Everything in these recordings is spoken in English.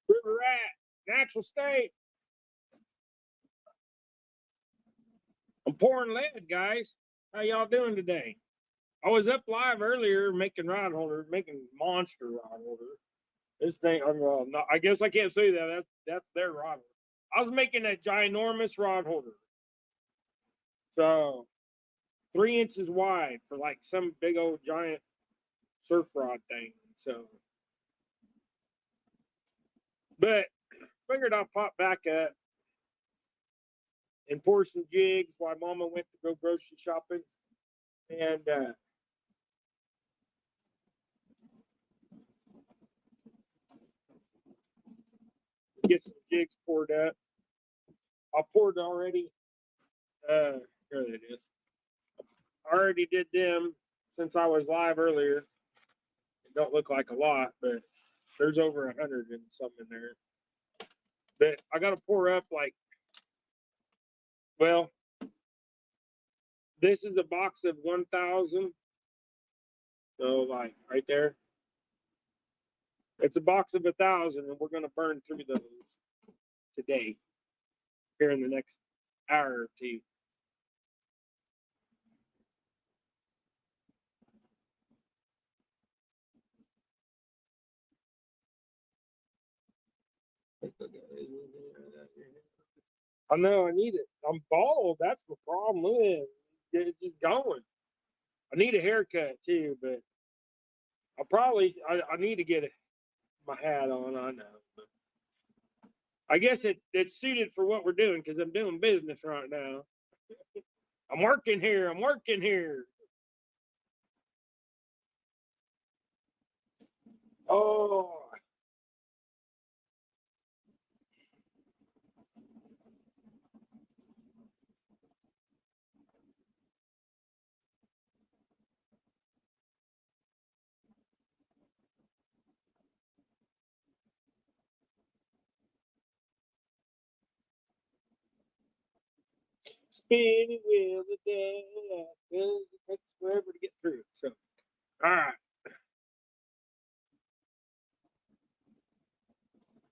River rat, natural state. I'm pouring lead, guys. How y'all doing today? I was up live earlier making rod holder, making monster rod holder. This thing, well, no, I guess I can't say that. That's their rod holder. I was making a ginormous rod holder. So 3 inches wide for like some big old giant surf rod thing. So, but figured I'll pop back up and pour some jigs while Mama went to go grocery shopping, and get some jigs poured up. I poured already. Here it is. I already did them since I was live earlier. It don't look like a lot, but there's over 100 and something in there. But I got to pour up like, well, this is a box of 1,000. So like right there, it's a box of 1,000, and we're gonna burn through those today, here in the next hour or two. I know I need it. I'm bald. That's the problem. Look at it. It's just going. I need a haircut too, but I need to get my hat on. I know, but I guess it's suited for what we're doing because I'm doing business right now. I'm working here. I'm working here. Oh, spinning wheel of death. It takes forever to get through. So, all right.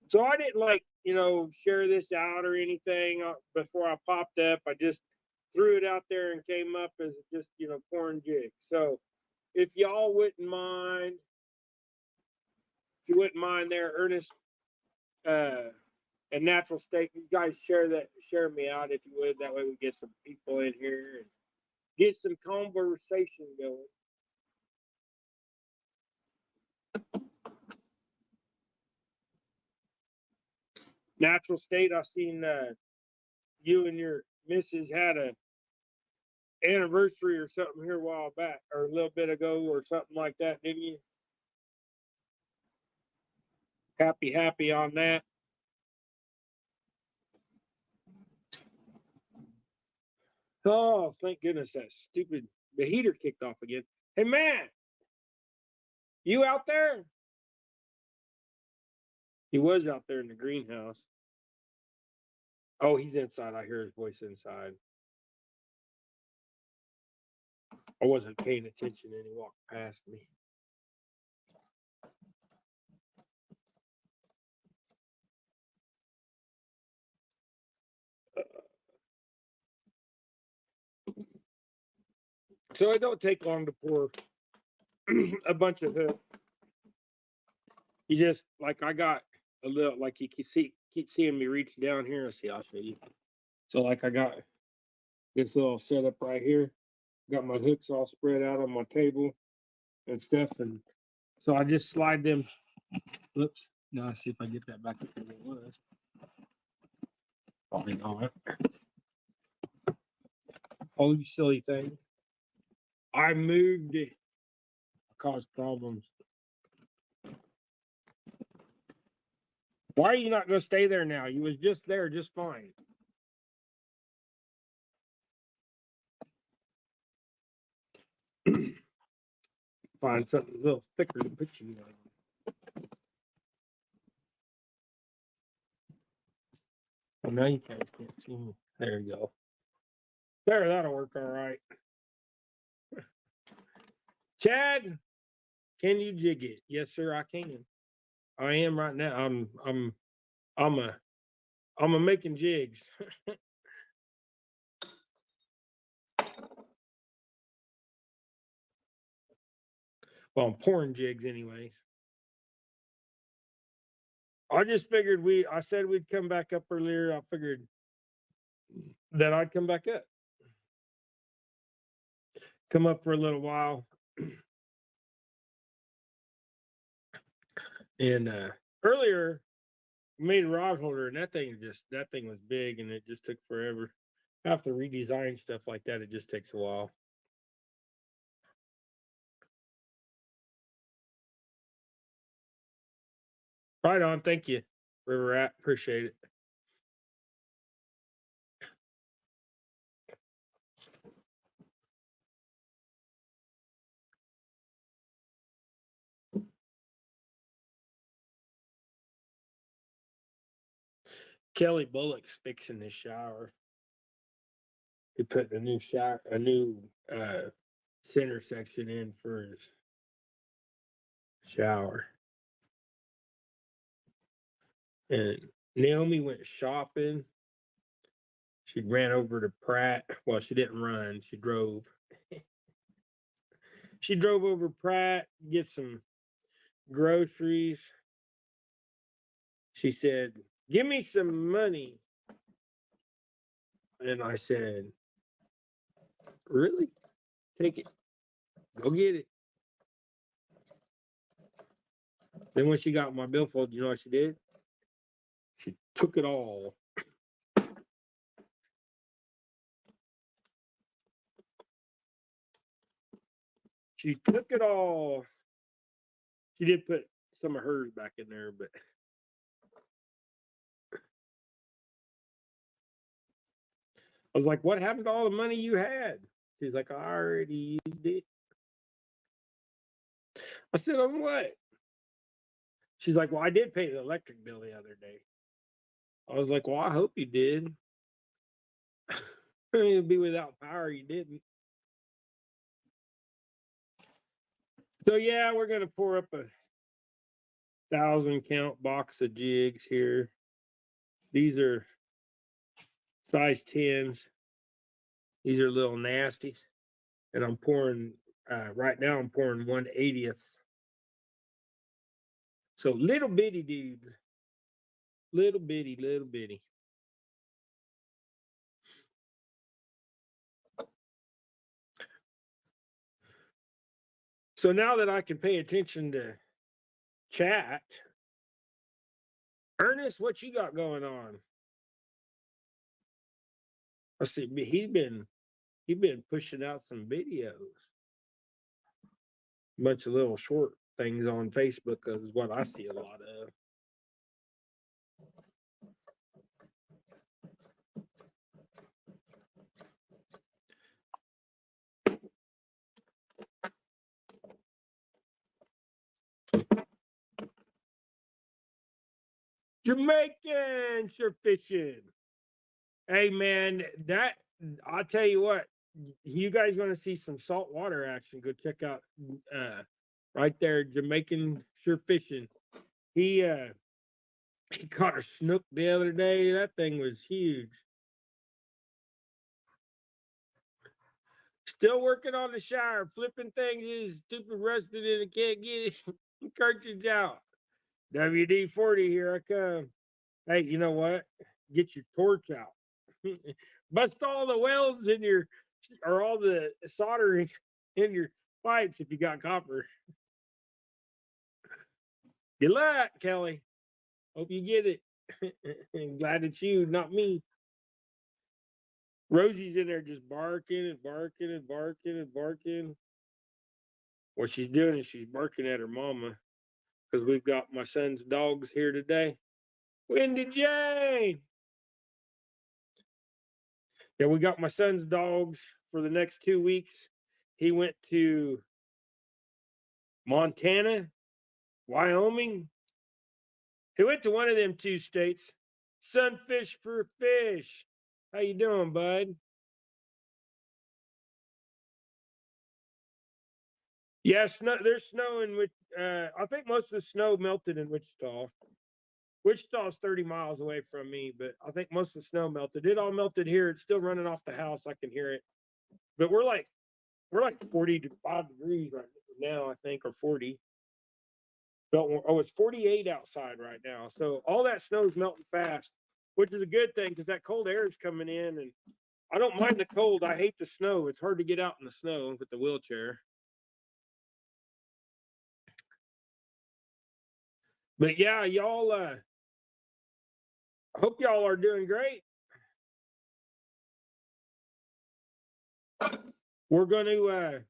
So I didn't like, share this out or anything before I popped up. I just threw it out there and came up as just, pouring jigs. So if y'all wouldn't mind, if you wouldn't mind there, Ernest, and Natural State, you guys share me out if you would. That way we get some people in here and get some conversation going. Natural State, I seen you and your missus had a anniversary or something here a while back, or a little bit ago, or something like that, didn't you? Happy on that. Oh, thank goodness that stupid the heater kicked off again. Hey man, you out there? He was out there in the greenhouse. Oh, he's inside. I hear his voice inside. I wasn't paying attention and he walked past me. So it don't take long to pour a bunch of hook. You just like I got a little like you can see keep seeing me reach down here. Let's see, I'll show you. So like I got this little setup right here. Got my hooks all spread out on my table and stuff, and so I just slide them. Oops. Now I see if I get that back up where it was. Probably not. Oh, you silly thing. I moved it. I caused problems. Why are you not going to stay there now? You was just there just fine. Find something a little thicker to put you on. Oh, now you guys can't see me. There you go. There, that'll work all right. Chad, can you jig it? Yes, sir, I can. I am right now. I'm a making jigs. Well, I'm pouring jigs anyways. I just figured I said we'd come back up earlier. I figured that I'd come back up. Come up for a little while. And earlier made a rod holder, and that thing was big, and it just took forever. I have to redesign stuff like that. It just takes a while. Right on. Thank you, River Rat. Appreciate it. Kelly Bullock's fixing his shower. He put a new center section in for his shower. And Naomi went shopping. She ran over to Pratt. Well, she didn't run. She drove. She drove over Pratt, get some groceries. She said, "Give me some money." And I said, "Really? Take it. Go get it." Then when she got my billfold, you know what she did? She took it all. She took it all. She did put some of hers back in there, but I was like, "What happened to all the money you had?" She's like, "I already used it." I said, "On what?" She's like, "Well, I did pay the electric bill the other day." I was like, "Well, I hope you did." You'd be without power, you didn't. So yeah, we're gonna pour up a 1,000 count box of jigs here. These are size 10s. These are little nasties. And I'm pouring, right now I'm pouring 1/80th. So little bitty dudes. Little bitty, little bitty. So now that I can pay attention to chat, Ernest, what you got going on? I see he's been pushing out some videos. A bunch of little short things on Facebook is what I see a lot of. Jamaican surf fishing. Hey man, that I'll tell you what, you guys want to see some saltwater action? Go check out right there, Jamaican surf fishing. He he caught a snook the other day. That thing was huge. Still working on the shower, flipping things is stupid rusted and I can't get it cartridge out. WD-40, here I come. Hey, you know what? Get your torch out. Bust all the welds in your, or all the soldering in your pipes if you got copper. Good luck, Kelly. Hope you get it. I'm glad it's you, not me. Rosie's in there just barking and barking and barking and barking. What she's doing is she's barking at her mama because we've got my son's dogs here today. Wendy Jane. Yeah, we got my son's dogs for the next 2 weeks. he went to Montana, Wyoming. He went to one of them two states. Sunfish for fish. How you doing, bud? Yeah, snow. There's snow in which I think most of the snow melted in Wichita. Wichita's 30 miles away from me, but I think most of the snow melted. It all melted here. It's still running off the house. I can hear it. But we're like 45 degrees right now, I think, or 40. Oh, it's 48 outside right now. So all that snow is melting fast, which is a good thing because that cold air is coming in, and I don't mind the cold. I hate the snow. It's hard to get out in the snow with the wheelchair. But yeah, y'all. I hope y'all are doing great. We're going to.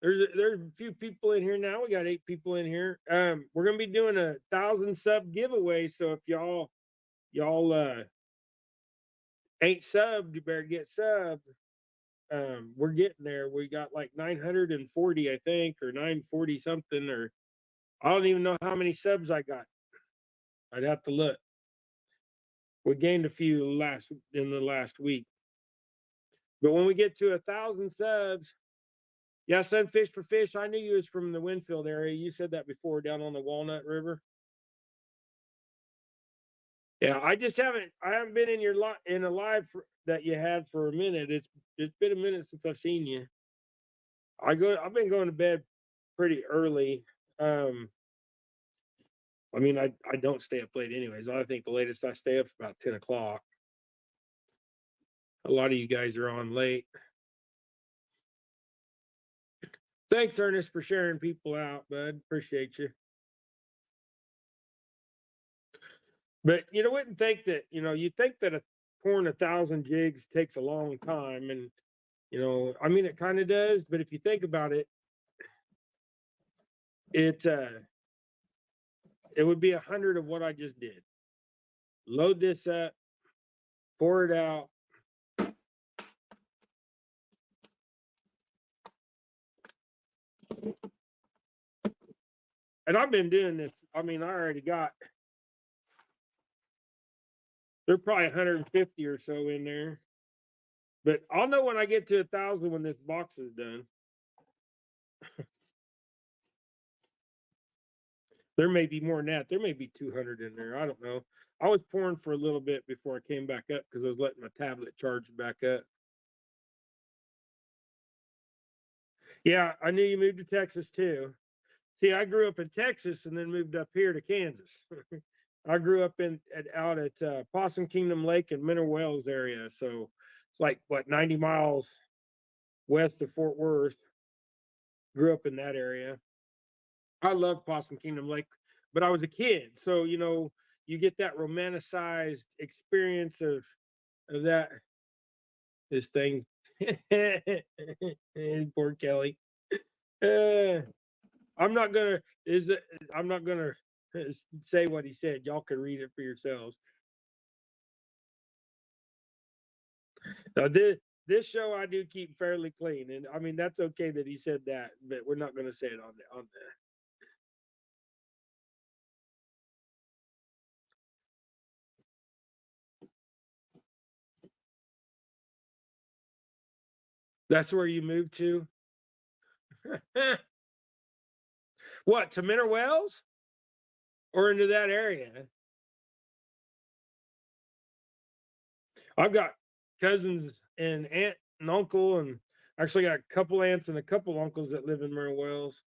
There's a few people in here now. We got 8 people in here. We're gonna be doing a 1,000 sub giveaway. So if y'all ain't subbed, you better get subbed. We're getting there. We got like 940, I think, or 940 something, or I don't even know how many subs I got. I'd have to look. We gained a few in the last week. But when we get to 1,000 subs, yeah, Sunfish for Fish. I knew you was from the Winfield area. You said that before, down on the Walnut River. Yeah, I haven't been in your in a live that you had for a minute. It's been a minute since I've seen you. I've been going to bed pretty early. I mean, I don't stay up late anyways. I think the latest I stay up is about 10 o'clock. A lot of you guys are on late. Thanks, Ernest, for sharing people out, bud. Appreciate you. But you wouldn't think that, you think that pouring 1,000 jigs takes a long time. And, I mean, it kind of does. But if you think about it, it would be 100 of what I just did. Load this up, pour it out. And I've been doing this. I mean, I already got, there's probably 150 or so in there. But I'll know when I get to 1,000 when this box is done. There may be more than that. There may be 200 in there. I don't know. I was pouring for a little bit before I came back up because I was letting my tablet charge back up. Yeah, I knew you moved to Texas too. See, I grew up in Texas and then moved up here to Kansas. I grew up out at Possum Kingdom Lake and Mineral Wells area. So it's like, what, 90 miles west of Fort Worth. Grew up in that area. I love Possum Kingdom Lake, but I was a kid. So, you get that romanticized experience of that, this thing. Poor Kelly. I'm not gonna I'm not gonna say what he said. Y'all can read it for yourselves. Now this show I do keep fairly clean, and I mean that's okay that he said that, but we're not gonna say it on there. That's where you moved to? What, to Mineral Wells? Or into that area? I've got cousins and aunt and uncle, and actually got a couple aunts and a couple uncles that live in Mineral Wells.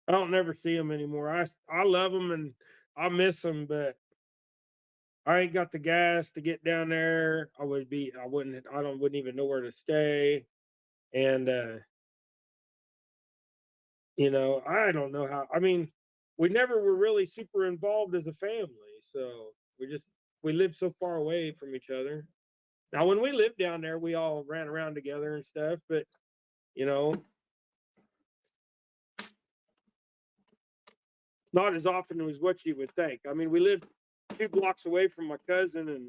I don't never see them anymore. I love them and I miss them, but I ain't got the gas to get down there. Wouldn't even know where to stay. And I don't know how. I mean, we never were really super involved as a family, so we lived so far away from each other. Now, when we lived down there, we all ran around together and stuff, but you know, not as often as what you would think. I mean, we lived 2 blocks away from my cousin, and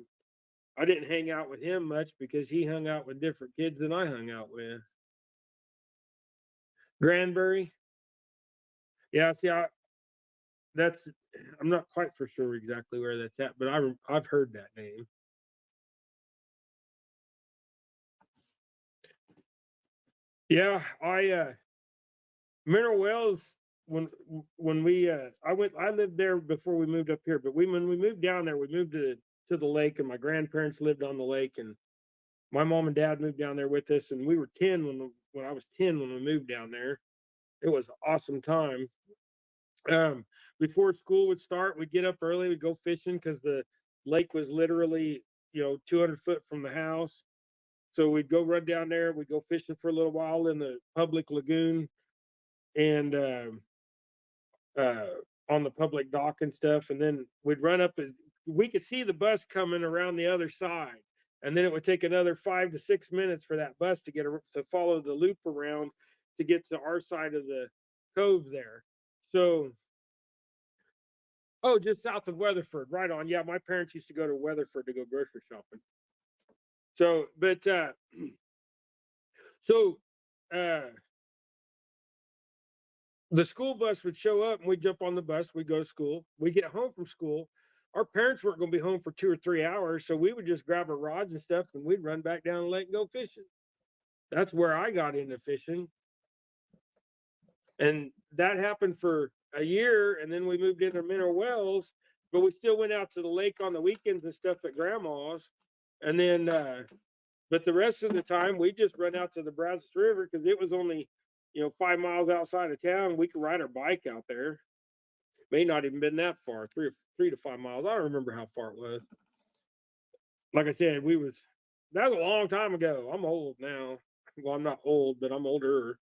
I didn't hang out with him much because he hung out with different kids than I hung out with. Granbury. Yeah, see, that's I'm not quite for sure exactly where that's at, but I've heard that name. Yeah, Mineral Wells, when we I lived there before we moved up here, but when we moved down there, we moved to the lake, and my grandparents lived on the lake, and my mom and dad moved down there with us, and we were 10 when I was 10 when we moved down there. It was an awesome time. Um, Before school would start, we'd get up early, we'd go fishing because the lake was literally 200 foot from the house. So we'd go run down there, we'd go fishing for a little while in the public lagoon, and uh, on the public dock and stuff. And then we'd run up, and we could see the bus coming around the other side. And then it would take another 5 to 6 minutes for that bus to follow the loop around to get to our side of the cove there. So, oh, just south of Weatherford, right on. Yeah, my parents used to go to Weatherford to go grocery shopping. So, but so uh the school bus would show up and we'd jump on the bus, we'd go to school, we get home from school. Our parents weren't going to be home for 2 or 3 hours, so we would just grab our rods and stuff and we'd run back down the lake and go fishing. That's where I got into fishing. And that happened for a year, and then we moved into Mineral Wells, but we still went out to the lake on the weekends and stuff at grandma's. And then but the rest of the time we just run out to the Brazos River because it was only 5 miles outside of town. We could ride our bike out there. May not even been that far, 3 to 5 miles. I don't remember how far it was. Like I said, that was a long time ago. I'm old now. Well, I'm not old, but I'm older.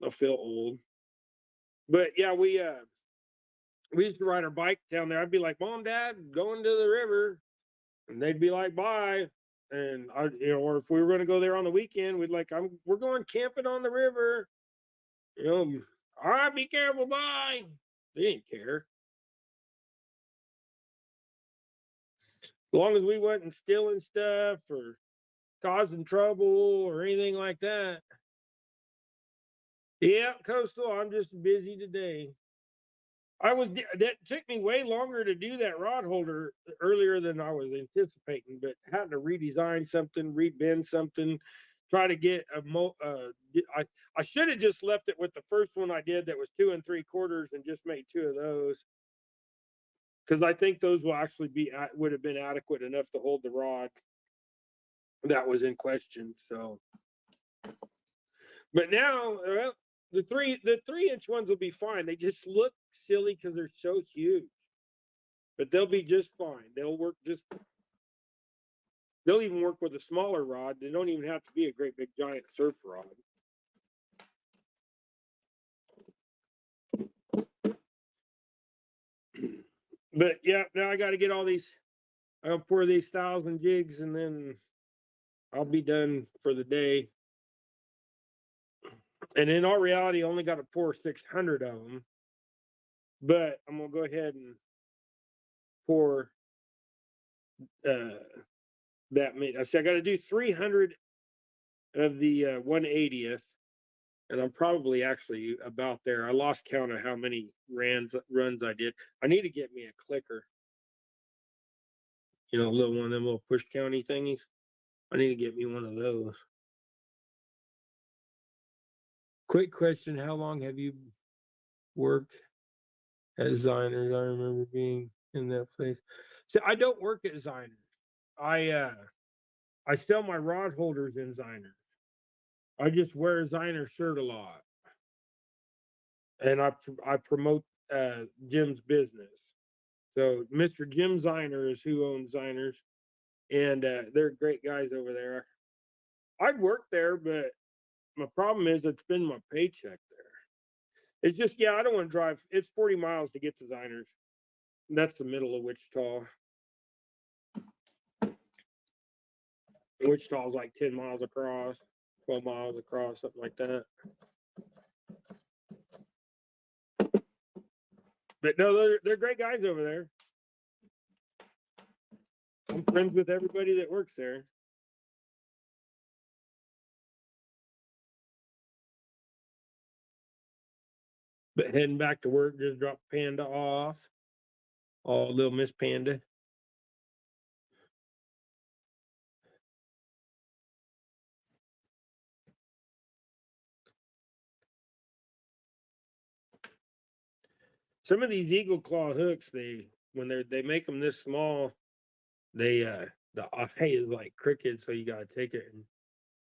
I feel old. But yeah, we used to ride our bike down there. I'd be like, Mom, Dad, going to the river. And they'd be like, bye. And or if we were going to go there on the weekend, we're going camping on the river. All right, be careful, bye. They didn't care. As long as we wasn't stealing stuff or causing trouble or anything like that. Yeah, Coastal, I'm just busy today. That took me way longer to do that rod holder earlier than I was anticipating, but had to redesign something, rebend something, try to get I should have just left it with the first one I did that was 2 3/4 and just made 2 of those, because I think those would have been adequate enough to hold the rod that was in question. So, but now the 3-inch ones will be fine. They just look silly because they're so huge, but they'll be just fine. They'll work just. They'll even work with a smaller rod. They don't even have to be a great big giant surf rod. But yeah, now I got to get all these. I'll pour these 1,000 jigs and then I'll be done for the day. And in all reality, I only got to pour 600 of them. But I'm gonna go ahead and pour that many. I said I got to do 300 of the 1/80th, and I'm probably actually about there. I lost count of how many runs I did. I need to get me a clicker. A little one of them little push county thingies. I need to get me one of those. Quick question: how long have you worked as Ziners? I remember being in that place. So I don't work at Ziners. I sell my rod holders in Ziners. I just wear a Ziner shirt a lot, and I promote Jim's business. So Mr. Jim Ziner is who owns Ziners, and they're great guys over there. I'd work there, but my problem is I'd spend my paycheck there. It's just, yeah, I don't want to drive. It's 40 miles to get to Ziners. And that's the middle of Wichita. Wichita is like 10 miles across, 12 miles across, something like that. But no, they're great guys over there. I'm friends with everybody that works there. But heading back to work, just dropped Panda off. Oh, little Miss Panda. Some of these eagle claw hooks, they make them this small, the eye is like crooked, so you gotta take it and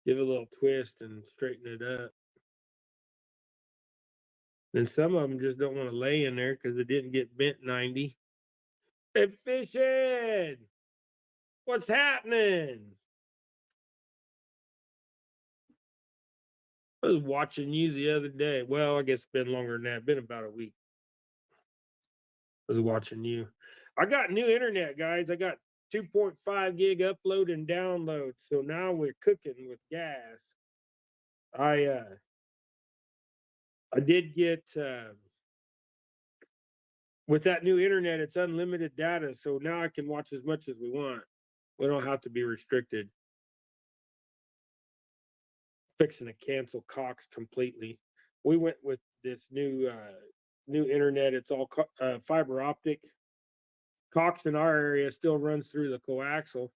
give it a little twist and straighten it up. And some of them just don't want to lay in there because it didn't get bent 90. Hey, fishing! What's happening? I was watching you the other day. Well, I guess it's been longer than that. It's been about a week. I was watching you. I got new internet, guys. I got 2.5 gig upload and download. So now we're cooking with gas. I did get with that new internet, it's unlimited data. So now I can watch as much as we want. We don't have to be restricted. Fixing to cancel Cox completely. We went with this new internet. It's all fiber optic. Cox in our area still runs through the coaxial.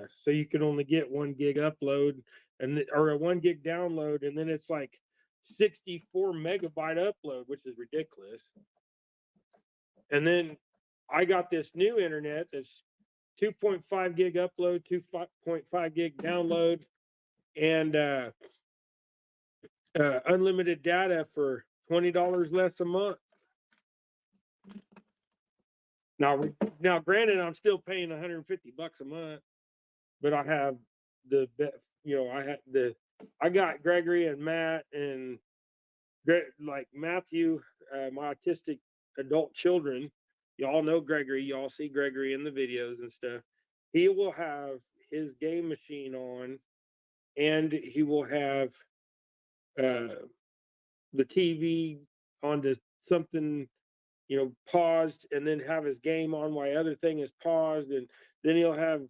So you can only get 1 gig upload or a 1 gig download, and then it's like 64 megabyte upload, which is ridiculous. And then I got this new internet that's 2.5 gig upload, 2.5 gig download, and unlimited data for $20 less a month. Now, granted, I'm still paying $150 a month, but I have I got Gregory and Matt and like Matthew, my autistic adult children. Y'all know Gregory. Y'all see Gregory in the videos and stuff. He will have his game machine on, and he will have the TV onto something, paused, and then have his game on while other thing is paused, and then he'll have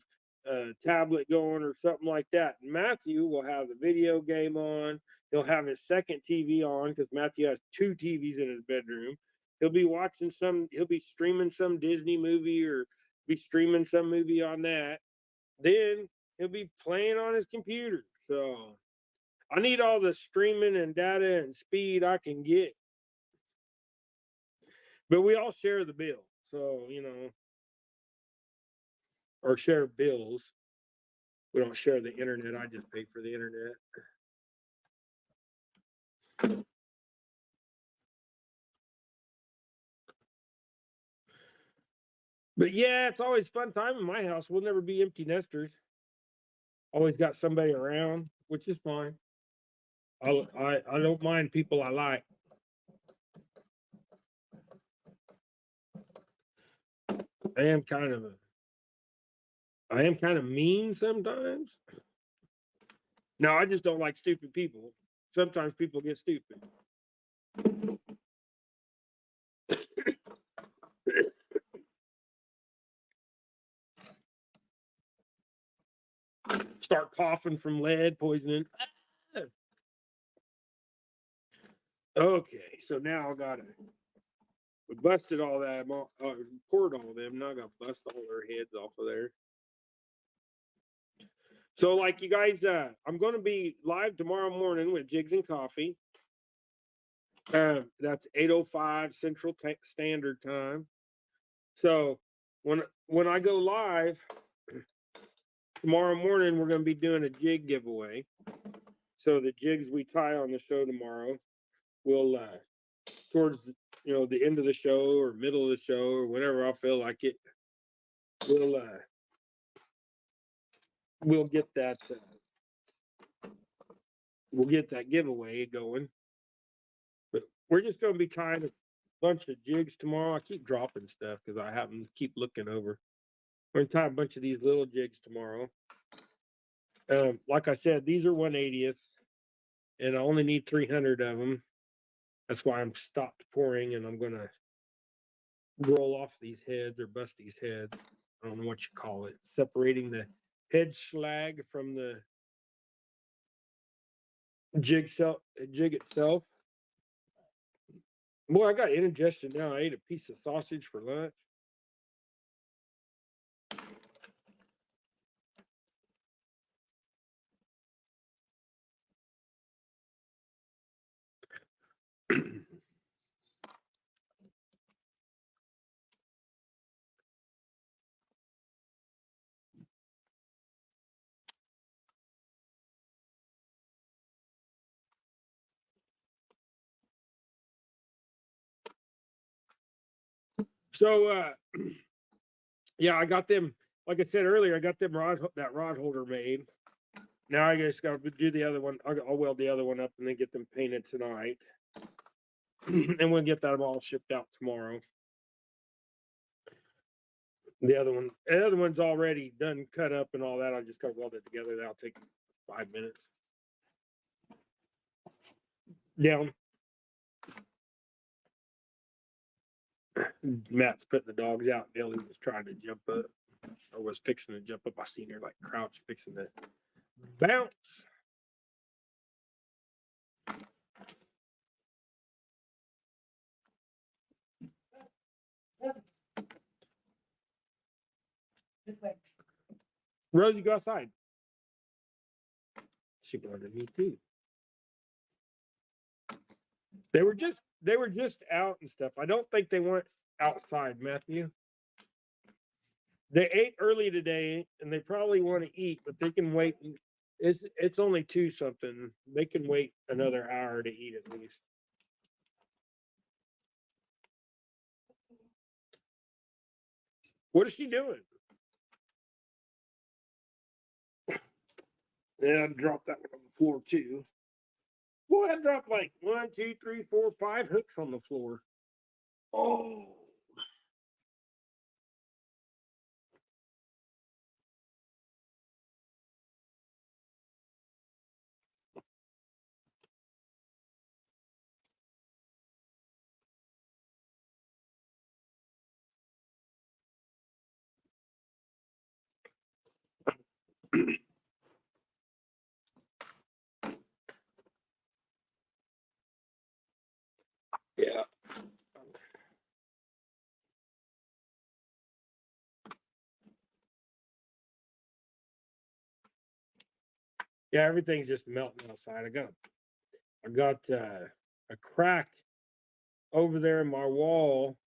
a tablet going or something like that. Matthew will have the video game on. He'll have his second TV on because Matthew has 2 TVs in his bedroom. He'll be streaming some Disney movie or be streaming some movie on that. Then he'll be playing on his computer. So I need all the streaming and data and speed I can get. But we all share the bill. So, or share bills. We don't share the internet. I just pay for the internet. But yeah, it's always fun time in my house. We'll never be empty nesters. Always got somebody around, which is fine. I don't mind people I like. I am kind of mean sometimes. No, I just don't like stupid people. Sometimes people get stupid. Start coughing from lead poisoning. Okay, so now we busted all that, poured all of them. Now I got to bust all their heads off of there. So, like you guys, I'm going to be live tomorrow morning with Jigs and Coffee. That's 8:05 Central Standard Time. So when I go live tomorrow morning, we're going to be doing a jig giveaway. So the jigs we tie on the show tomorrow will towards the end of the show or middle of the show or whenever I feel like it, we'll get that giveaway going. But we're just going to be tying a bunch of jigs tomorrow. I keep dropping stuff because I happen to keep looking over. We're going to tie a bunch of these little jigs tomorrow. Like I said, these are 1/80ths, and I only need 300 of them. That's why I'm stopped pouring, and I'm going to roll off these heads or bust these heads. I don't know what you call it. Separating the head slag from the jig itself. Boy, I got indigestion now. I ate a piece of sausage for lunch. So yeah, I got them. Like I said earlier, I got them that rod holder made. Now I just got to do the other one. I'll weld the other one up and then get them painted tonight, and we'll get that all shipped out tomorrow. The other one's already done, cut up and all that. I just got to weld it together. That'll take 5 minutes. Down. Matt's putting the dogs out. Ellie was trying to jump up, or was fixing to jump up. I seen her like crouch, fixing to bounce. Rosie, go outside. She wanted me too. They were just out and stuff. I don't think they went outside, Matthew. They ate early today and they probably want to eat, but they can wait. It's only 2 something. They can wait another hour to eat at least. What is she doing? Yeah, I dropped that one on the floor too. Boy, I dropped like 1, 2, 3, 4, 5 hooks on the floor. Oh. Yeah. Yeah, everything's just melting outside. I got a crack over there in my wall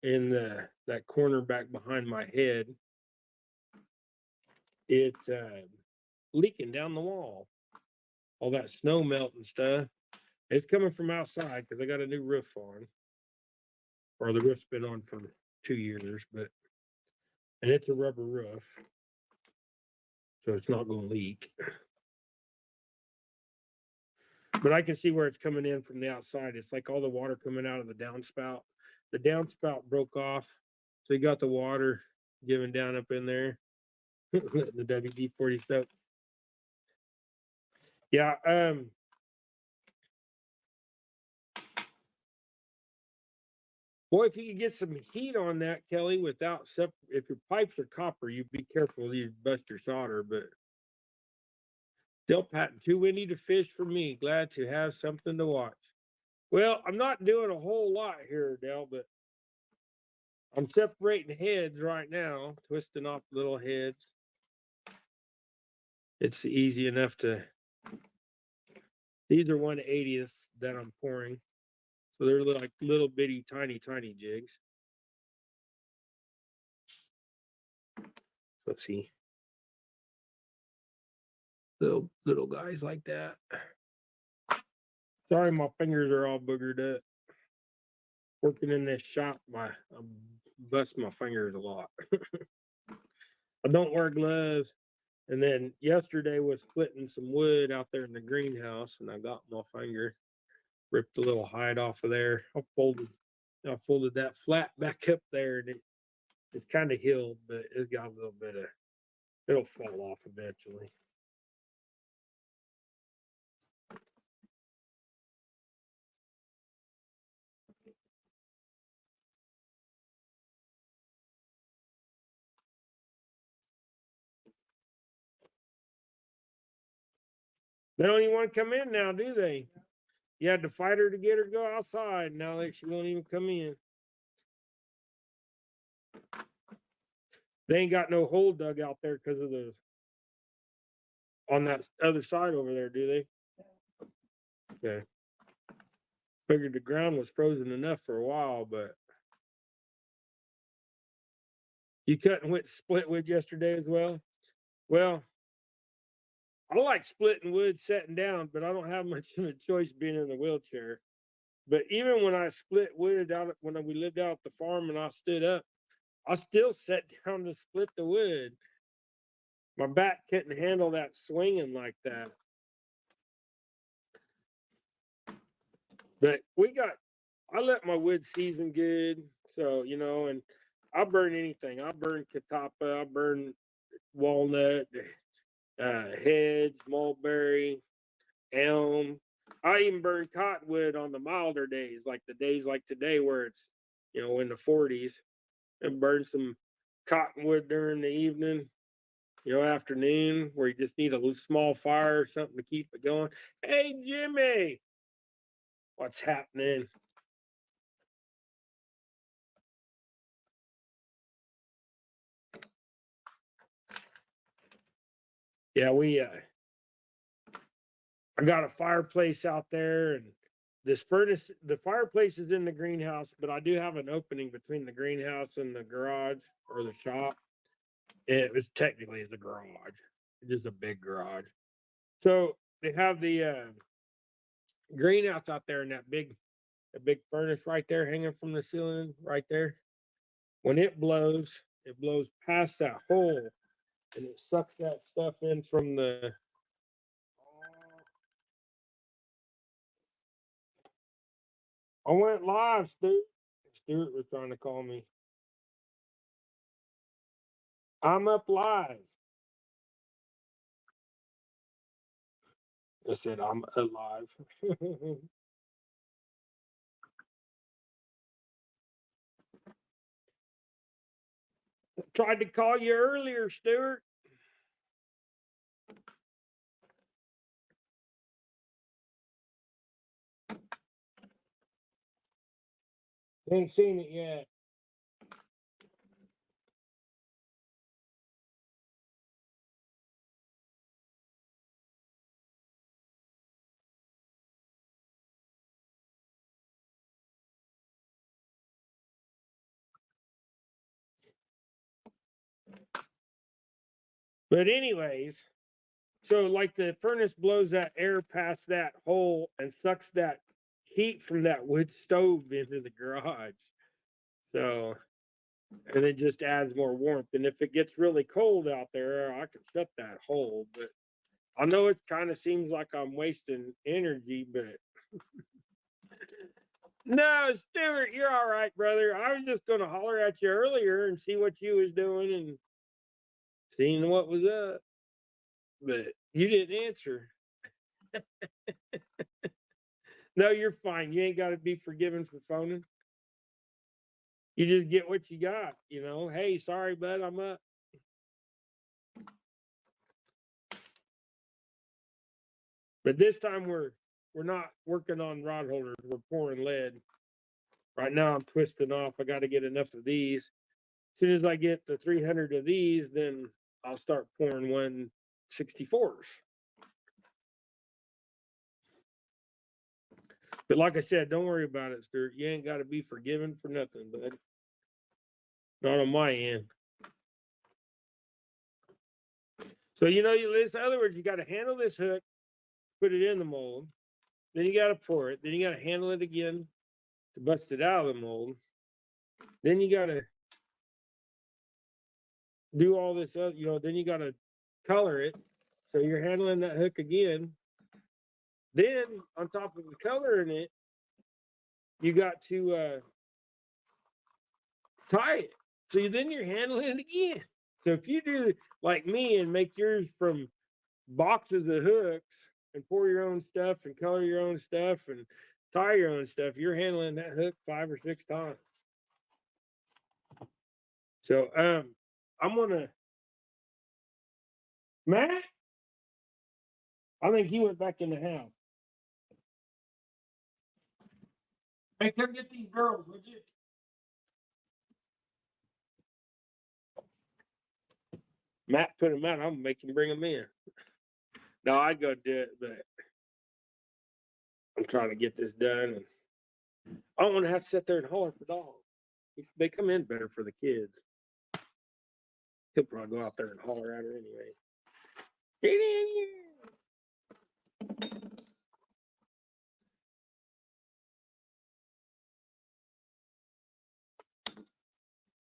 in that corner back behind my head. It's leaking down the wall. All that snow melting stuff. It's coming from outside because I got a new roof on, or the roof's been on for 2 years, and it's a rubber roof, so it's not going to leak. But I can see where it's coming in from the outside. It's like all the water coming out of the downspout. The downspout broke off, so you got the water giving down up in there. The WD-40 stuff. Yeah. Boy, if you could get some heat on that, Kelly, without if your pipes are copper, you be careful you bust your solder. But Del Patton, too windy to fish for me. Glad to have something to watch. Well, I'm not doing a whole lot here, Del, but I'm separating heads right now, twisting off little heads. It's easy enough to. These are 1/80ths that I'm pouring, so they're like little bitty, tiny jigs. Let's see, little guys like that. Sorry, my fingers are all boogered up. Working in this shop, I bust my fingers a lot. I don't wear gloves. And then yesterday was splitting some wood out there in the greenhouse, and I got my finger, ripped a little hide off of there. I folded that flat back up there, and it's kind of healed, but it's got a little bit of. It'll fall off eventually. They don't even want to come in now, do they? You had to fight her to get her to go outside. Now she won't even come in. They ain't got no hole dug out there because of those on that other side over there, do they? Okay. Figured the ground was frozen enough for a while, but you couldn't split wood yesterday as well. Well, I like splitting wood sitting down, but I don't have much of a choice being in a wheelchair. But even when I split wood out when we lived out at the farm and I stood up, I still sat down to split the wood. My back couldn't handle that swinging like that. But I let my wood season good. So, and I burn anything. I burn catappa, I burn walnut, hedge, mulberry, elm. I even burn cottonwood on the milder days, like the days like today where it's, in the 40s, and burn some cottonwood during the evening, afternoon, where you just need a small fire or something to keep it going. Hey, Jimmy, what's happening? Yeah, I got a fireplace out there, and the fireplace is in the greenhouse, but I do have an opening between the greenhouse and the garage or the shop. It was technically the garage. It's just a big garage. So they have the greenhouse out there and a big furnace right there hanging from the ceiling right there. When it blows past that hole and it sucks that stuff in from the. I went live, Stuart. Stuart was trying to call me. I'm up live. I said I'm alive. Tried to call you earlier, Stuart. Ain't seen it yet. But anyways, so like the furnace blows that air past that hole and sucks that heat from that wood stove into the garage. So, and it just adds more warmth. And if it gets really cold out there, I can shut that hole. But I know it kind of seems like I'm wasting energy, but no, Stuart, you're all right, brother. I was just going to holler at you earlier and see what you was doing and seeing what was up, but you didn't answer. No, you're fine. You ain't got to be forgiven for phoning. You just get what you got, Hey, sorry, bud, I'm up. But this time we're not working on rod holders. We're pouring lead. Right now I'm twisting off. I got to get enough of these. As soon as I get the 300 of these, then I'll start pouring 164s. But like I said, don't worry about it, Stuart. You ain't got to be forgiven for nothing, bud. Not on my end. So, in other words, you got to handle this hook, put it in the mold. Then you got to pour it. Then you got to handle it again to bust it out of the mold. Then you got to do all this other, then you got to color it. So you're handling that hook again. Then on top of the coloring it, you got to tie it. So then you're handling it again. So if you do like me and make yours from boxes of hooks and pour your own stuff and color your own stuff and tie your own stuff, you're handling that hook 5 or 6 times. So I'm gonna Matt, I think he went back in the house. Hey, come get these girls, would you? Matt put them out. I'm gonna make him bring them in. No, I'd go do it, but I'm trying to get this done, and I don't want to have to sit there and holler for dogs. They come in better for the kids. He'll probably go out there and holler at her anyway. Get in here.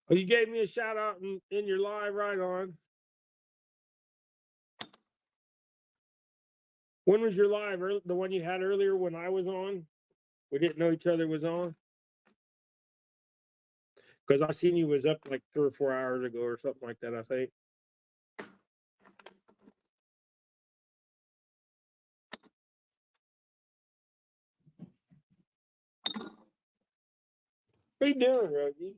Well, you gave me a shout out in your live, right on. When was your live? The one you had earlier when I was on? We didn't know each other was on? Because I seen you was up like 3 or 4 hours ago or something like that, I think. What you doing, Rosie?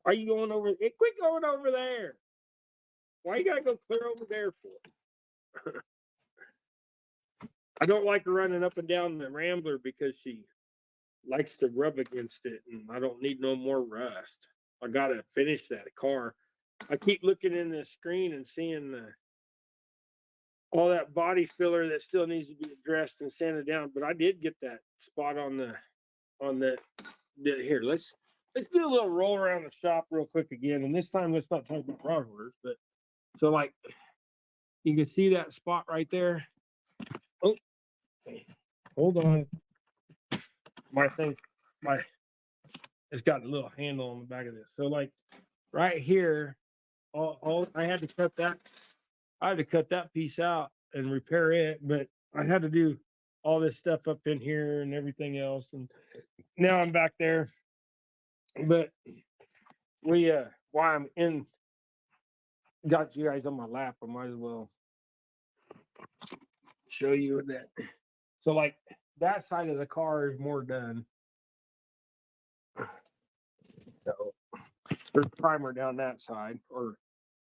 Are you going over? Hey, quit going over there. Why you gotta go clear over there for? I don't like her running up and down the Rambler because she likes to rub against it, and I don't need no more rust. I gotta finish that car. I keep looking in the screen and seeing all that body filler that still needs to be addressed and sanded down. But I did get that spot on the here. Let's do a little roll around the shop real quick again, and this time let's not talk about rod orders, but so like you can see that spot right there. Oh, hold on. My thing, it's got a little handle on the back of this. So like right here, all I had to cut that piece out and repair it, but I had to do all this stuff up in here and everything else. And now I'm back there. But while I'm got you guys on my lap, I might as well show you that. So like that side of the car is more done. So there's primer down that side, or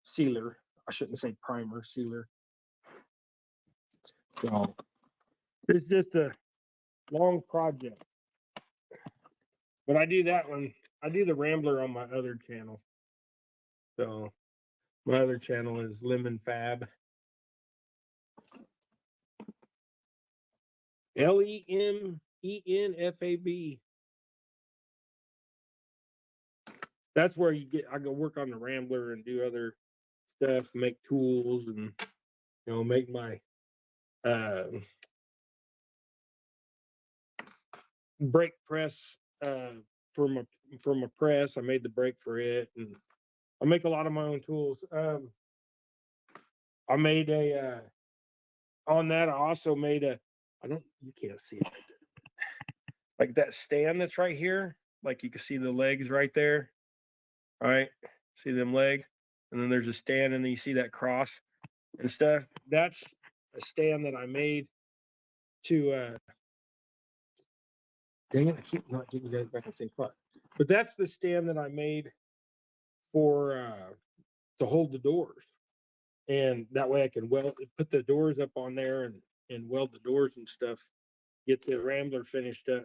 sealer. I shouldn't say primer, sealer. So it's just a long project. But I do that one. I do the Rambler on my other channel. So my other channel is Lemon Fab. LEMENFAB. That's where I go work on the Rambler and do other stuff, make tools, and make my brake press from a press. I made the brake for it, and I make a lot of my own tools. I made on that. I also made you can't see it right there. Like that stand that's right here. Like you can see the legs right there. All right. See them legs? And then there's a stand, and then you see that cross and stuff. That's a stand that I made to dang it, I keep not getting you guys back in the same spot. But that's the stand that I made for to hold the doors. And that way I can put the doors up on there and weld the doors and stuff. Get the Rambler finished up.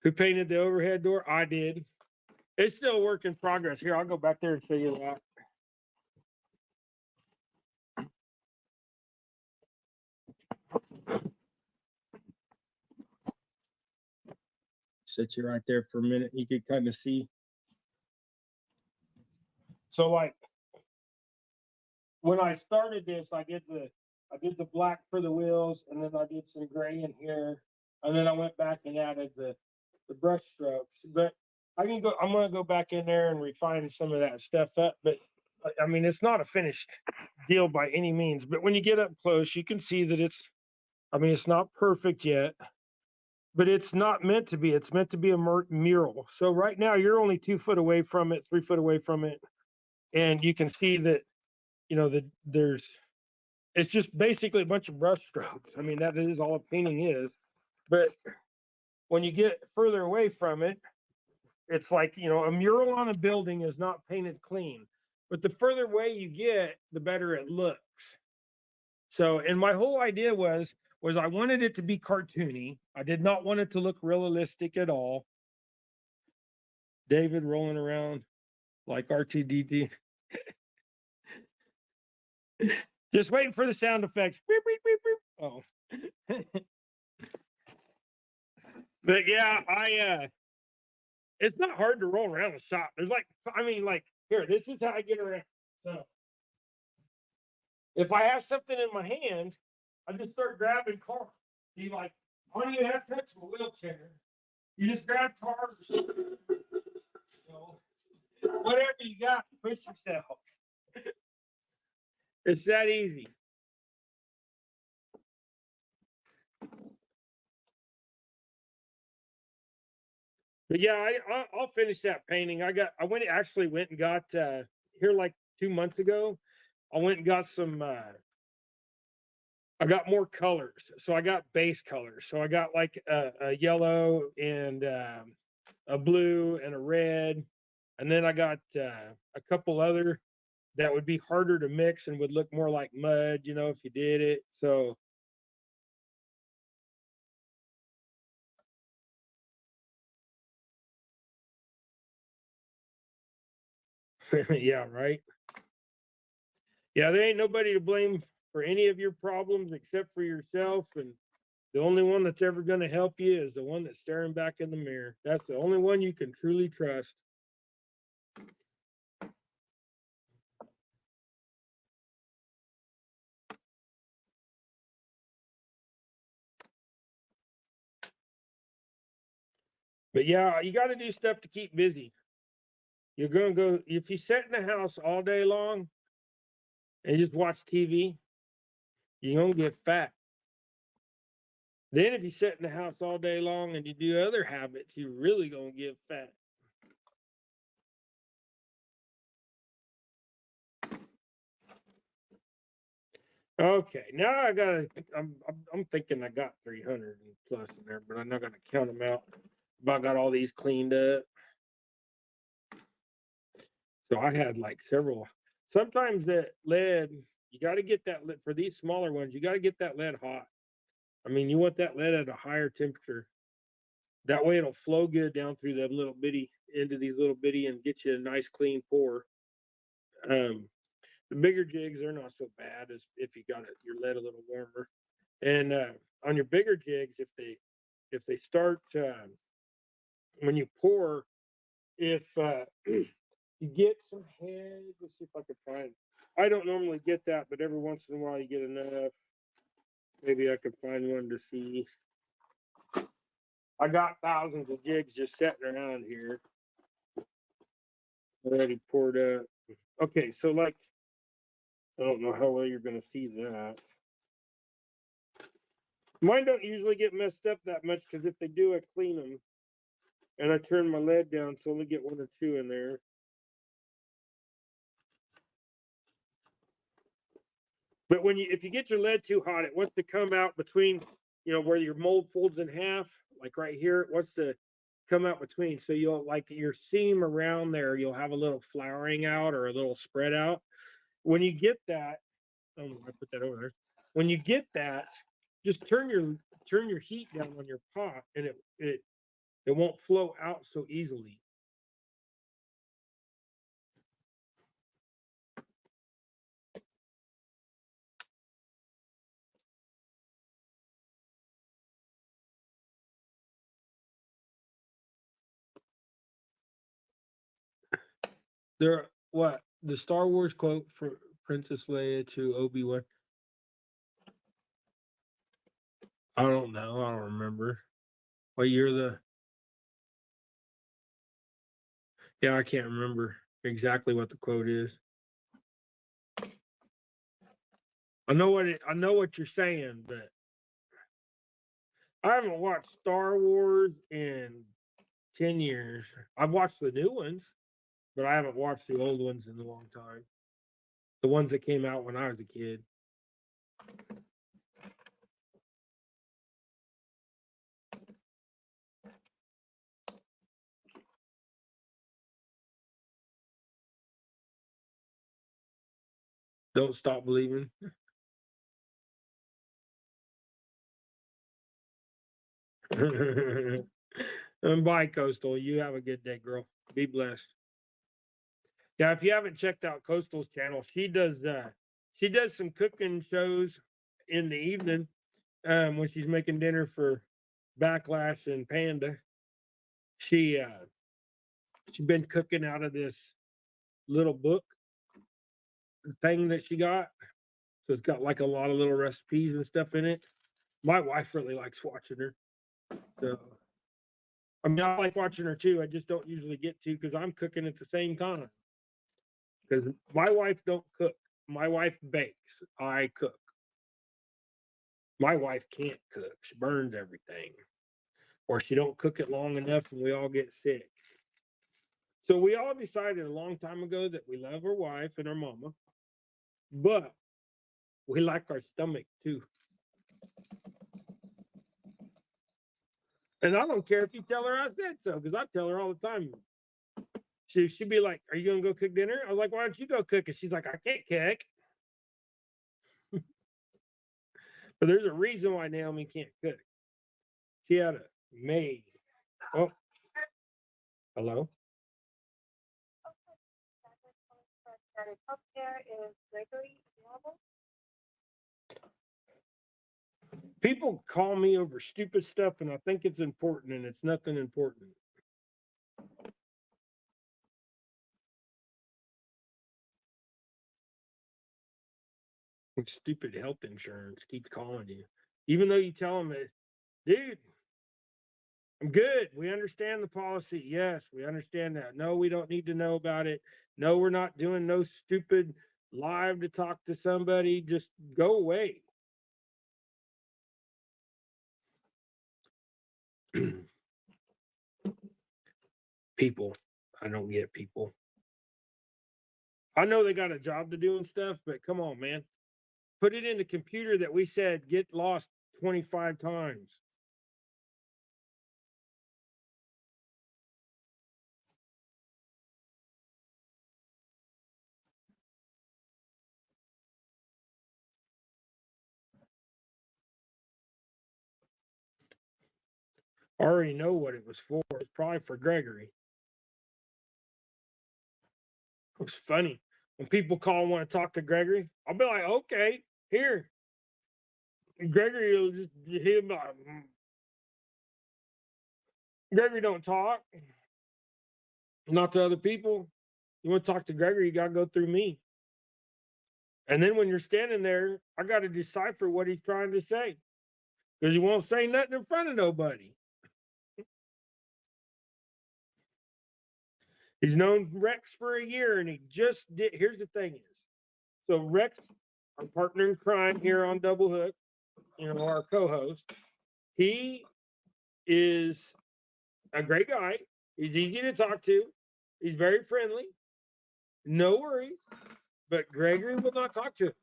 Who painted the overhead door? I did. It's still a work in progress. Here, I'll go back there and show you that. Sit you right there for a minute. You can kind of see. So like when I started this, I did the black for the wheels, and then I did some gray in here, and then I went back and added the brush strokes. But I'm gonna go back in there and refine some of that stuff up. But I mean, it's not a finished deal by any means. But when you get up close, you can see that it's not perfect yet, but it's not meant to be. It's meant to be a mural. So right now you're only 2 foot away from it, 3 foot away from it, and you can see that it's just basically a bunch of brush strokes. I mean, that is all a painting is. But when you get further away from it, it's like, you know, a mural on a building is not painted clean, but the further away you get, the better it looks. So, and my whole idea was I wanted it to be cartoony. I did not want it to look realistic at all. David rolling around like R2D2. Just waiting for the sound effects. Beep, beep, beep, beep. Oh. But yeah, it's not hard to roll around the shop. There's like, I mean, like, here, this is how I get around. So if I have something in my hand, I just start grabbing cars. See, like, I don't even have to touch my wheelchair. You just grab cars, you know, whatever you got, push yourselves. It's that easy. But yeah, I'll finish that painting. I actually went and got here like 2 months ago. I went and got some. I got more colors, so I got base colors. So I got like a yellow and a blue and a red, and then I got a couple other that would be harder to mix and would look more like mud, you know, if you did it. So yeah, right. Yeah, there ain't nobody to blame for any of your problems except for yourself. And the only one that's ever going to help you is the one that's staring back in the mirror. That's the only one you can truly trust. But yeah, you got to do stuff to keep busy. You're going to go, if you sit in the house all day long and just watch TV, you're going to get fat. Then if you sit in the house all day long and you do other habits, you're really going to get fat. Okay, now I gotta. I'm thinking I got 300 plus in there, but I'm not gonna count them out. But I got all these cleaned up. So I had like several. Sometimes that lead, you got to get that lead for these smaller ones. You got to get that lead hot. I mean, you want that lead at a higher temperature. That way it'll flow good down through the little bitty into these little bitty and get you a nice clean pour. Um, the bigger jigs are not so bad as if you got your lead a little warmer. And on your bigger jigs, if they start when you pour, if you get some head, let's see if I can find. I don't normally get that, but every once in a while you get enough. Maybe I could find one to see. I got thousands of jigs just sitting around here, already poured up. Okay, so like, I don't know how well you're gonna see that. Mine don't usually get messed up that much because if they do, I clean them. And I turn my lead down, so only get one or two in there. But if you get your lead too hot, it wants to come out between, you know, where your mold folds in half, like right here, it wants to come out between. So you'll like your seam around there, you'll have a little flowering out or a little spread out. When you get that, oh, I put that over there. When you get that, just turn your heat down on your pot, and it won't flow out so easily. There, what the Star Wars quote for Princess Leia to Obi-Wan? I don't know. I don't remember. What year the? Yeah, I can't remember exactly what the quote is. I know what you're saying, but I haven't watched Star Wars in 10 years. I've watched the new ones, but I haven't watched the old ones in a long time. The ones that came out when I was a kid. Don't stop believing. And bye, Coastal. You have a good day, girl. Be blessed. Yeah, if you haven't checked out Coastal's channel, she does some cooking shows in the evening when she's making dinner for Backlash and Panda. She she's been cooking out of this little book thing that she got. So it's got like a lot of little recipes and stuff in it. My wife really likes watching her. So I mean, I like watching her too. I just don't usually get to because I'm cooking at the same time. Because my wife don't cook. My wife bakes. I cook. My wife can't cook. She burns everything. Or she don't cook it long enough and we all get sick. So we all decided a long time ago that we love our wife and our mama, but we like our stomach too. And I don't care if you tell her I said so, because I tell her all the time. She'd be like, "Are you gonna go cook dinner?" I was like, "Why don't you go cook?" And she's like, "I can't cook." But there's a reason why Naomi can't cook. She had a maid. Oh, hello. People call me over stupid stuff, and I think it's important, and it's nothing important. Stupid health insurance keeps calling you, even though you tell them that, dude, I'm good. We understand the policy. Yes, we understand that. No, we don't need to know about it. No, we're not doing no stupid live to talk to somebody. Just go away. People, I don't get people. I know they got a job to do and stuff, but come on, man. Put it in the computer that we said get lost 25 times. I already know what it was for. It's probably for Gregory. It's funny when people call and want to talk to Gregory. I'll be like, okay, here. And Gregory will just he'll be like, Gregory don't talk. Not to other people. You want to talk to Gregory, you gotta go through me. And then when you're standing there, I got to decipher what he's trying to say because he won't say nothing in front of nobody. He's known Rex for a year, and he just did. Here's the thing: is so Rex, our partner in crime here on Double Hook, our co-host. He is a great guy. He's easy to talk to. He's very friendly. No worries. But Gregory will not talk to him.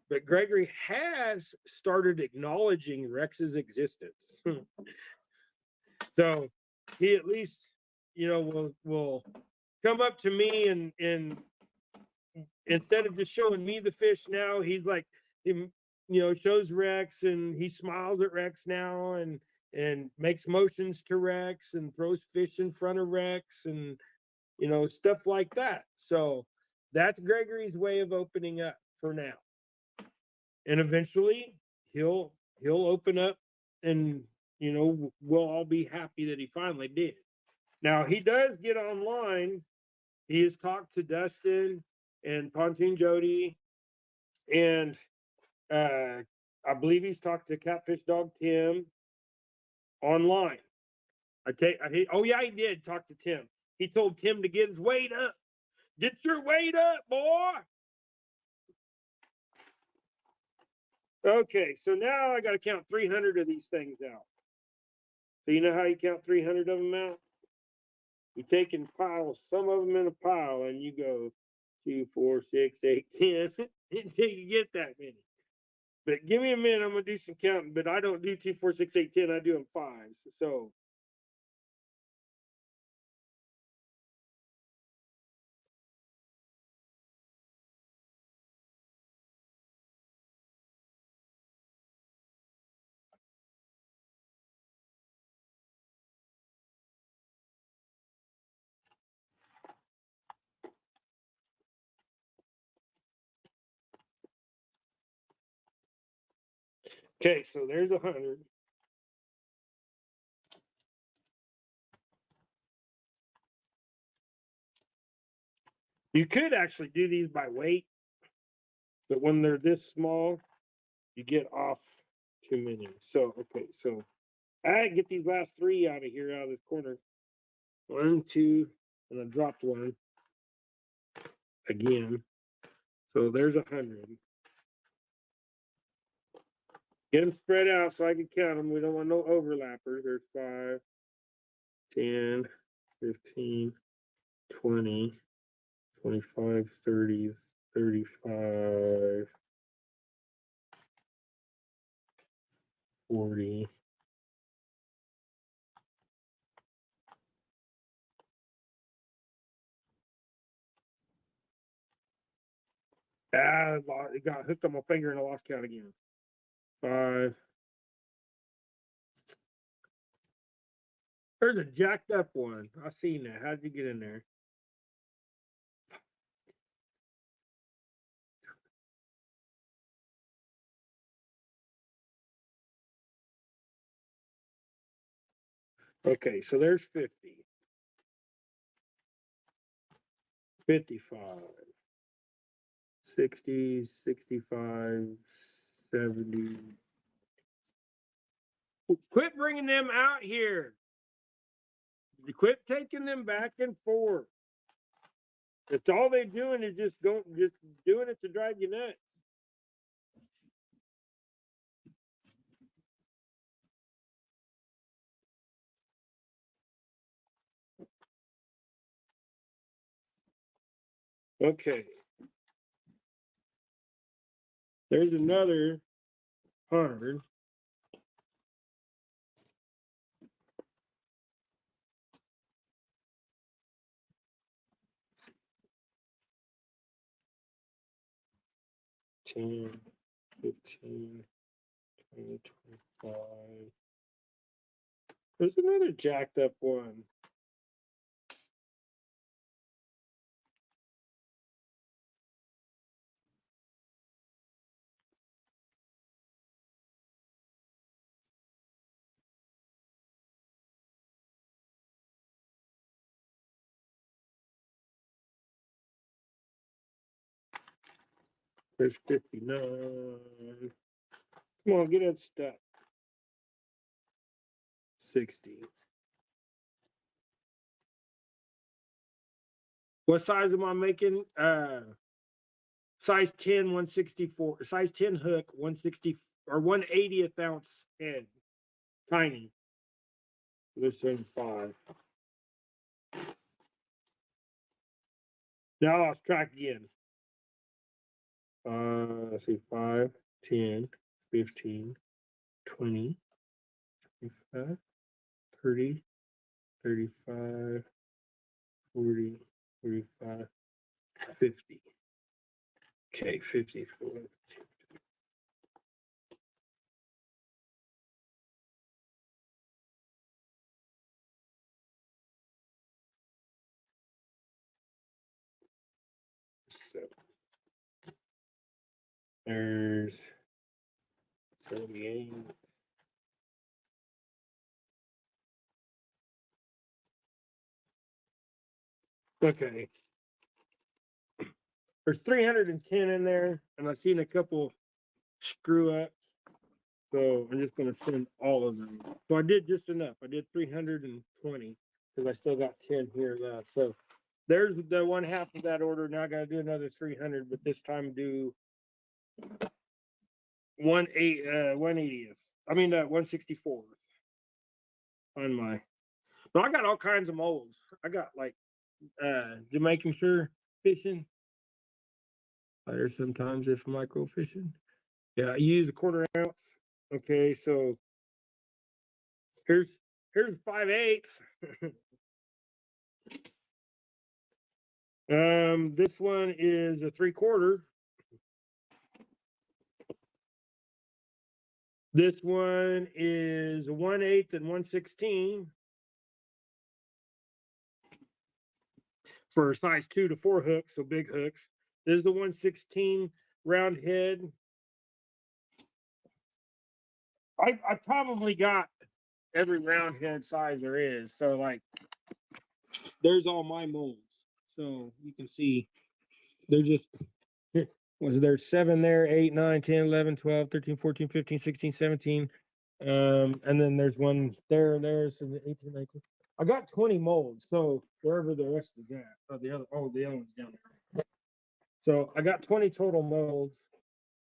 But Gregory has started acknowledging Rex's existence. So he at least, will come up to me and instead of just showing me the fish now, he's like, he, shows Rex and he smiles at Rex now and makes motions to Rex and throws fish in front of Rex and stuff like that. So that's Gregory's way of opening up for now. And eventually he'll open up and we'll all be happy that he finally did. Now he does get online. He has talked to Dustin and Pontoon Jody and I believe he's talked to Catfish Dog Tim online. Oh yeah, he did talk to Tim. He told Tim to get his weight up. Get your weight up, boy. Okay, so now I got to count 300 of these things out. So you know how you count 300 of them out? You take and pile some of them in a pile, and you go 2, 4, 6, 8, 10 until you get that many. But give me a minute. I'm gonna do some counting. But I don't do 2, 4, 6, 8, 10. I do them fives. So Okay, so there's 100. You could actually do these by weight, but when they're this small, you get off too many. So, okay, so I get these last 3 out of here, out of this corner. 1, 2, and I dropped one again. So there's 100. Get them spread out so I can count them. We don't want no overlappers. There's 5, 10, 15, 20, 25, 30, 35, 40. It got hooked on my finger and I lost count again. 5. There's a jacked up one. I seen that. How'd you get in there? Okay, so there's 50. 55. 60, 65, 70. Quit bringing them out here. Quit taking them back and forth. That's all they're doing is just doing it to drive you nuts. Okay. There's another 100. $10, $15, $20, $25. There's another jacked up one. There's 59. Come on, get that stuff. 60. What size am I making? Size 10, 164. Size 10 hook, 160 or 1/80th ounce head. Tiny. This in 5. Now I lost track again. Let's see, 5, 10, 15, 20, 25, 30, 35, 40, 45, 50. Okay, 50. So there's 78. Okay. There's 310 in there, and I've seen a couple screw ups. So I'm just going to send all of them. So I did just enough. I did 320 because I still got 10 here left. So there's the 1/2 of that order. Now I got to do another 300, but this time do 1/80th. I mean 1/64th on my. So I got all kinds of molds. I got like Jamaican sure fishing. There's sometimes if micro fishing. Yeah, I use a 1/4 ounce. Okay, so here's 5/8. This one is a 3/4. This one is a 1/8 and 1/16 for size 2 to 4 hooks, so big hooks. This is the 1/16 round head. I probably got every round head size there is. So like there's all my molds. So you can see they're just was there 7 there, 8, 9, 10, 11, 12, 13, 14, 15, 16, 17. And then there's one there, so 18, 19. I got 20 molds, so wherever the rest is at. The other one's down there. So I got 20 total molds.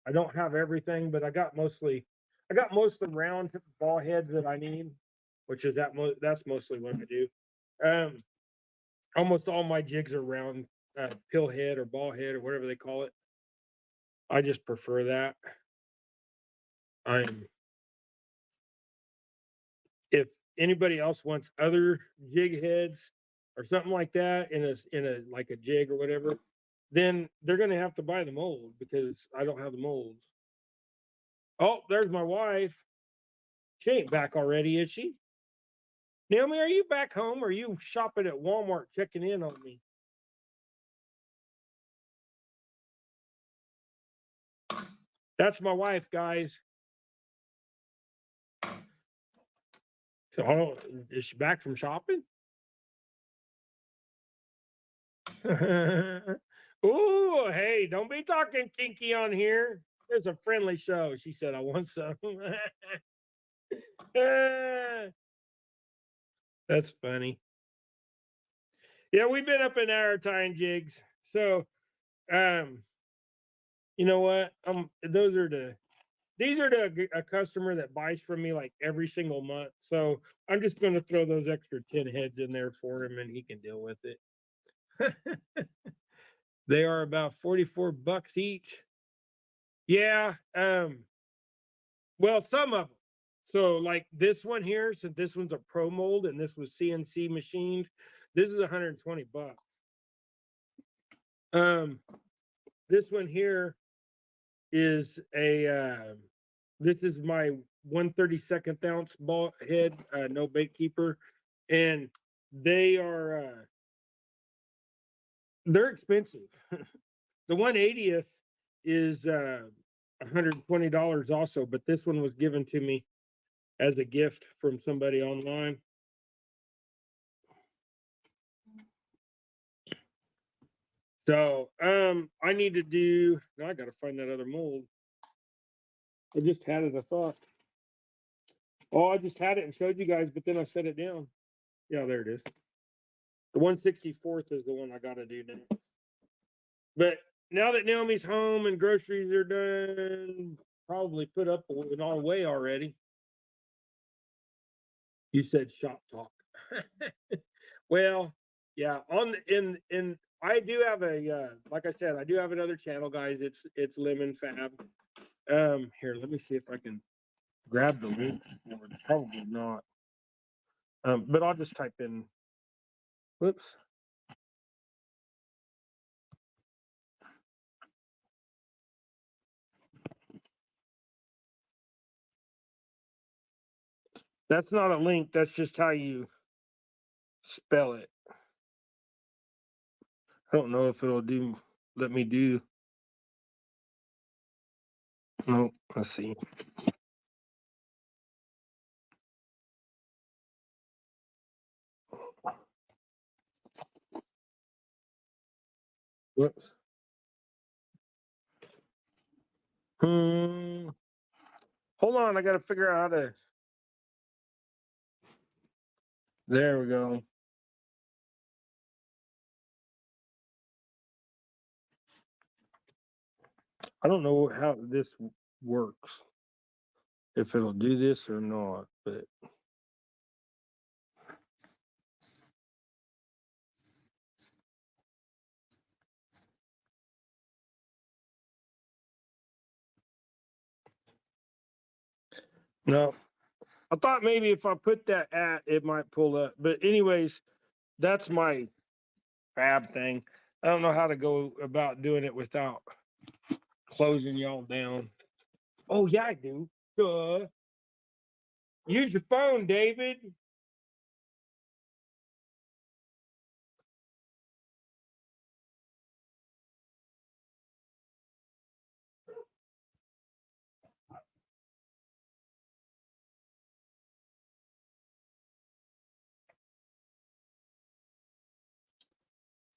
I don't have everything, but I got most of the round ball heads that I need, which is that's mostly what I do. Um, almost all my jigs are round pill head or ball head or whatever they call it. I just prefer that. I'm If anybody else wants other jig heads or something like that in a like a jig or whatever, then they're gonna have to buy the mold because I don't have the molds. Oh, there's my wife. She ain't back already, is she? Naomi, are you back home or are you shopping at Walmart checking in on me? That's my wife, guys. So, is she back from shopping? Ooh, hey, don't be talking kinky on here. It's a friendly show. She said, I want some. That's funny. Yeah, we've been up in hour tying jigs. So, um, you know what? These are a customer that buys from me like every single month. So I'm just going to throw those extra 10 heads in there for him and he can deal with it. They are about $44 each. Yeah. Well, some of them. So like this one here, so this one's a pro mold and this was CNC machined. This is $120. Um, this one here is this is my 1/32 ounce ball head, no bait keeper, and they are they're expensive. The 1/80th is $120 also, but this one was given to me as a gift from somebody online. So I need to do now I gotta find that other mold. I just had it, I thought. Oh, I just had it and showed you guys, but then I set it down. Yeah, there it is. The 1/64th is the one I gotta do now. But now that Naomi's home and groceries are done, probably put up and on way already. You said shop talk. Well, yeah. In I do have like I said, I do have another channel, guys. It's Lemon Fab. Here, let me see if I can grab the link. Probably not. But I'll just type in. Whoops. That's not a link. That's just how you spell it. I don't know if it'll let me do. No, let's see. Whoops. Hmm. Hold on, I got to figure out how to. There we go. I don't know how this works, if it'll do this or not, but no. I thought maybe if I put that at, it might pull up. But anyways, that's my fab thing. I don't know how to go about doing it without closing y'all down. Oh yeah, I do. Duh. Use your phone, David.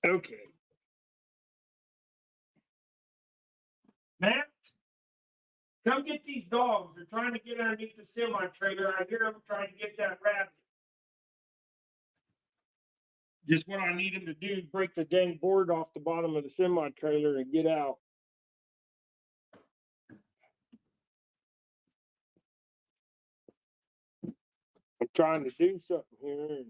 Okay. Matt, come get these dogs. They're trying to get underneath the semi trailer. I hear them trying to get that rabbit. Just what I need him to do is break the dang board off the bottom of the semi trailer and get out. I'm trying to do something here.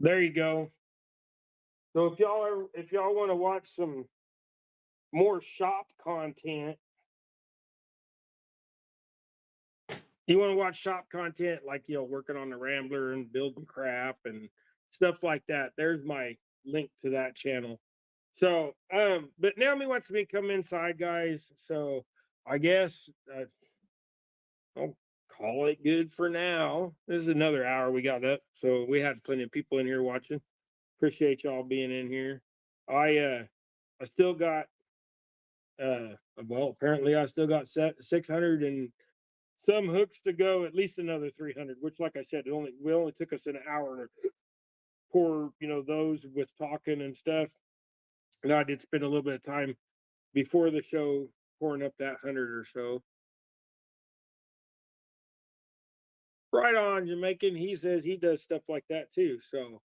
There you go. So if y'all want to watch some more shop content, you want to watch shop content like working on the Rambler and building crap and stuff like that. There's my link to that channel. So, but Naomi wants me to come inside, guys. So I guess I'll call it good for now. This is another hour we got up, so we had plenty of people in here watching. Appreciate y'all being in here. I still got well, apparently I still got 600 and some hooks to go, at least another 300, which like I said, we only took us an hour to pour, those with talking and stuff. And I did spend a little bit of time before the show pouring up that 100 or so. Right on, Jamaican. He says he does stuff like that too. So,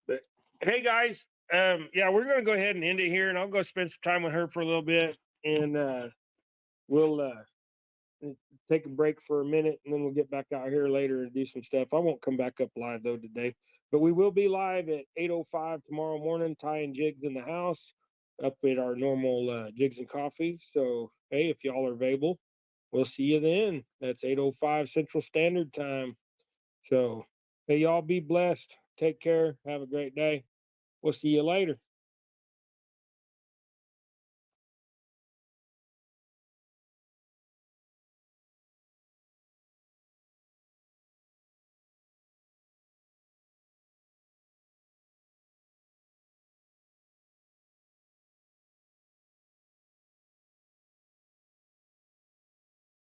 but hey guys, yeah, we're gonna go ahead and end it here, and I'll go spend some time with her for a little bit, and we'll take a break for a minute, and then we'll get back out here later and do some stuff. I won't come back up live though today, but we will be live at 8:05 tomorrow morning, tying jigs in the house up at our normal jigs and coffee. So hey, if y'all are available, we'll see you then. That's 8:05 Central Standard Time. So hey, y'all be blessed. Take care. Have a great day. We'll see you later.